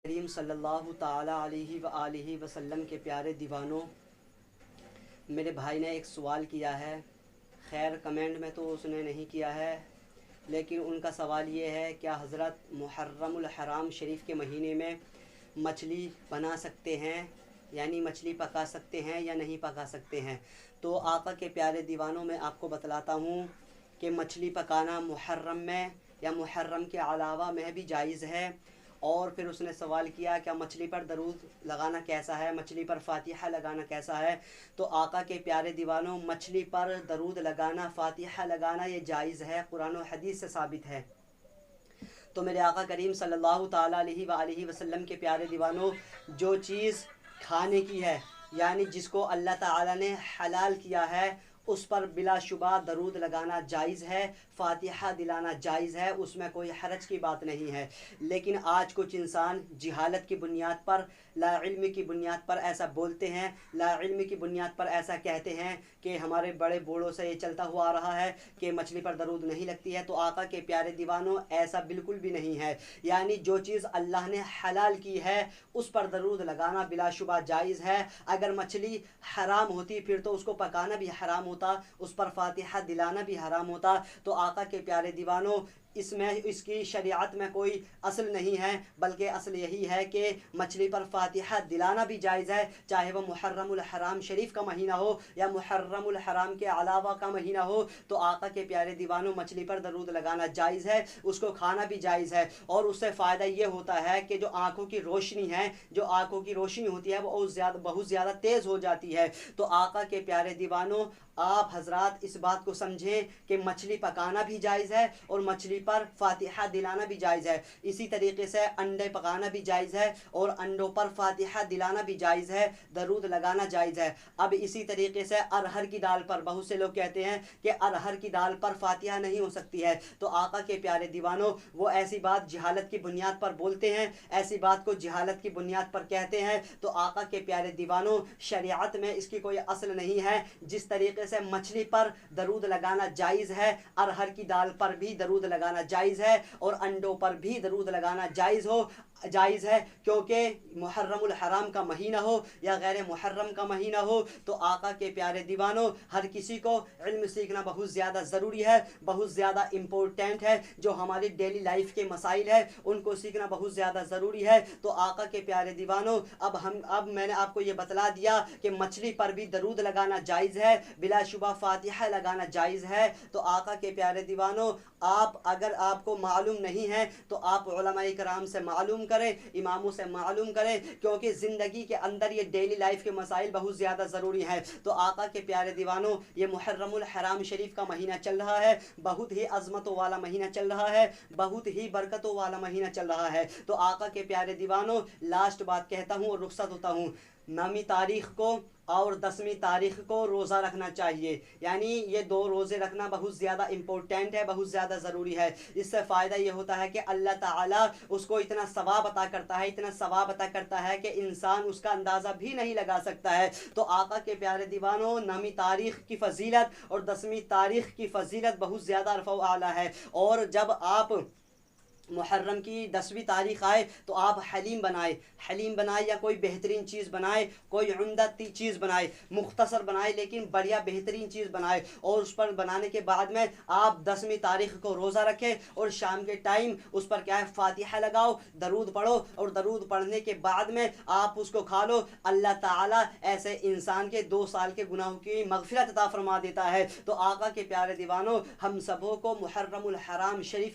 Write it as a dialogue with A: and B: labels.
A: کریم صلی اللہ تعالیٰ علیہ وآلہ وسلم کے پیارے دیوانوں، میرے بھائی نے ایک سوال کیا ہے. خیر کمنٹ میں تو اس نے نہیں کیا ہے، لیکن ان کا سوال یہ ہے کیا حضرت محرم الحرام شریف کے مہینے میں مچھلی بنا سکتے ہیں، یعنی مچھلی پکا سکتے ہیں یا نہیں پکا سکتے ہیں. تو آقا کے پیارے دیوانوں میں آپ کو بتلاتا ہوں کہ مچھلی پکانا محرم میں یا محرم کے علاوہ میں بھی جائز ہے. اور پھر اس نے سوال کیا کیا مچھلی پر درود لگانا کیسا ہے، مچھلی پر فاتحہ لگانا کیسا ہے. تو آقا کے پیارے دیوانوں، مچھلی پر درود لگانا، فاتحہ لگانا یہ جائز ہے، قرآن و حدیث سے ثابت ہے. تو میرے آقا کریم صلی اللہ تعالیٰ علیہ وآلہ وسلم کے پیارے دیوانوں، جو چیز کھانے کی ہے، یعنی جس کو اللہ تعالیٰ نے حلال کیا ہے، اس پر بلا شبہ درود لگانا جائز ہے، فاتحہ دلانا جائز ہے، اس میں کوئی حرج کی بات نہیں ہے. لیکن آج کچھ انسان جہالت کی بنیاد پر، لا علم کی بنیاد پر ایسا بولتے ہیں، لا علم کی بنیاد پر ایسا کہتے ہیں کہ ہمارے بڑے بوڑھوں سے یہ چلتا ہوا آ رہا ہے کہ مچھلی پر درود نہیں لگتی ہے. تو آقا کے پیارے دیوانوں، ایسا بالکل بھی نہیں ہے. یعنی جو چیز اللہ نے حلال کی ہے اس پر درود لگانا بلا شبہ جائز ہے. اگر مچھلی حرام ہوتی پھر تو اس کو پکانا بھی حرام ہوتا، اس پر فاتحہ دلانا بھی حرام ہوتا. تو آقا کے پیارے دیوانوں، اس کی شریعت میں کوئی اصل نہیں ہے، بلکہ اصل یہی ہے کہ مچھلی پر فاتحہ دلانا بھی جائز ہے، چاہے وہ محرم الحرام شریف کا مہینہ ہو یا محرم الحرام کے علاوہ کا مہینہ ہو. تو آقا کے پیارے دیوانوں، مچھلی پر درود لگانا جائز ہے، اس کو کھانا بھی جائز ہے. اور اس سے فائدہ یہ ہوتا ہے کہ جو آنکھوں کی روشنی ہے، جو آنکھوں کی روشنی ہوتی ہے وہ بہت زیادہ تیز ہو جاتی ہے. تو آقا کے پیارے دیوانوں، آپ حضرات اس بات کو سمجھیں کہ مچھلی پکانا بھی جائز ہے اور مچھلی پر فاتحہ دلانا بھی جائز ہے. اسی طریقے سے انڈے پکانا بھی جائز ہے اور انڈوں پر فاتحہ دلانا بھی جائز ہے، درود لگانا جائز ہے. اب اسی طریقے سے ارہر کی دال پر بہت سے لوگ کہتے ہیں کہ ارہر کی دال پر فاتحہ نہیں ہو سکتی ہے. تو آقا کے پیارے دیوانوں، وہ ایسی بات جہالت کی بنیاد پر بولتے ہیں، ایسی بات کو جہالت کی بنیاد پر کہتے ہیں. تو آقا کے پیارے دیوانوں، شریعت میں اس کی کوئی اصل نہیں ہے. جس طریقے سے مچھلی پر درود لگانا جائز ہے، ارہر کی دال پر بھی درود لگانا جائز ہے اور انڈوں پر بھی درود لگانا جائز ہے، کیونکہ محرم الحرام کا مہینہ ہو یا غیر محرم کا مہینہ ہو. تو آقا کے پیارے دیوانوں، ہر کسی کو علم سیکھنا بہت زیادہ ضروری ہے، بہت زیادہ امپورٹنٹ ہے. جو ہماری ڈیلی لائف کے مسائل ہیں ان کو سیکھنا بہت زیادہ ضروری ہے. تو آقا کے پیارے دیوانوں، اب میں نے آپ کو یہ بتلا دیا کہ مچھلی پر بھی درود لگانا جائز ہے، بلا شبہ فاتحہ لگانا جائز ہے. تو آقا کے پیارے دیوانوں، اگر آپ کو معلوم نہیں ہے تو آپ علماء کرام سے معلوم کریں، اماموں سے معلوم کریں، کیونکہ زندگی کے اندر یہ ڈیلی لائف کے مسائل بہت زیادہ ضروری ہیں. تو آقا کے پیارے دیوانوں، یہ محرم الحرام شریف کا مہینہ چل رہا ہے، بہت ہی عظمتوں والا مہینہ چل رہا ہے، بہت ہی برکتوں والا مہینہ چل رہا ہے. تو آقا کے پیارے دیوانوں، لاسٹ بات کہتا ہوں اور رخصت ہوتا ہوں. 9 تاریخ کو اور 10 تاریخ کو روزہ رکھنا چاہیے. یعنی یہ 2 روزے رکھنا بہت زیادہ امپورٹنٹ ہے، بہت زیادہ ضروری ہے. اس سے فائدہ یہ ہوتا ہے کہ اللہ تعالیٰ اس کو اتنا ثواب عطا کرتا ہے، اتنا ثواب عطا کرتا ہے کہ انسان اس کا اندازہ بھی نہیں لگا سکتا ہے. تو آقا کے پیارے دیوانوں، 9 تاریخ کی فضیلت اور 10 تاریخ کی فضیلت بہت زیادہ رفع و اعلیٰ ہے. اور جب آپ محرم کی 10 تاریخ آئے تو آپ حلیم بنائے یا کوئی بہترین چیز بنائے، کوئی عمدہ چیز بنائے، مختصر بنائے لیکن بڑھیا بہترین چیز بنائے. اور اس پر بنانے کے بعد میں آپ 10 تاریخ کو روزہ رکھیں اور شام کے ٹائم اس پر کیا ہے، فاتحہ لگاؤ، درود پڑھو، اور درود پڑھنے کے بعد میں آپ اس کو کھا لو. اللہ تعالیٰ ایسے انسان کے 2 سال کے گناہوں کی مغفرت عطا فرما دیتا ہے. تو آقا کے پیارے دیوانوں، ہم سبوں کو محرم الحرام شریف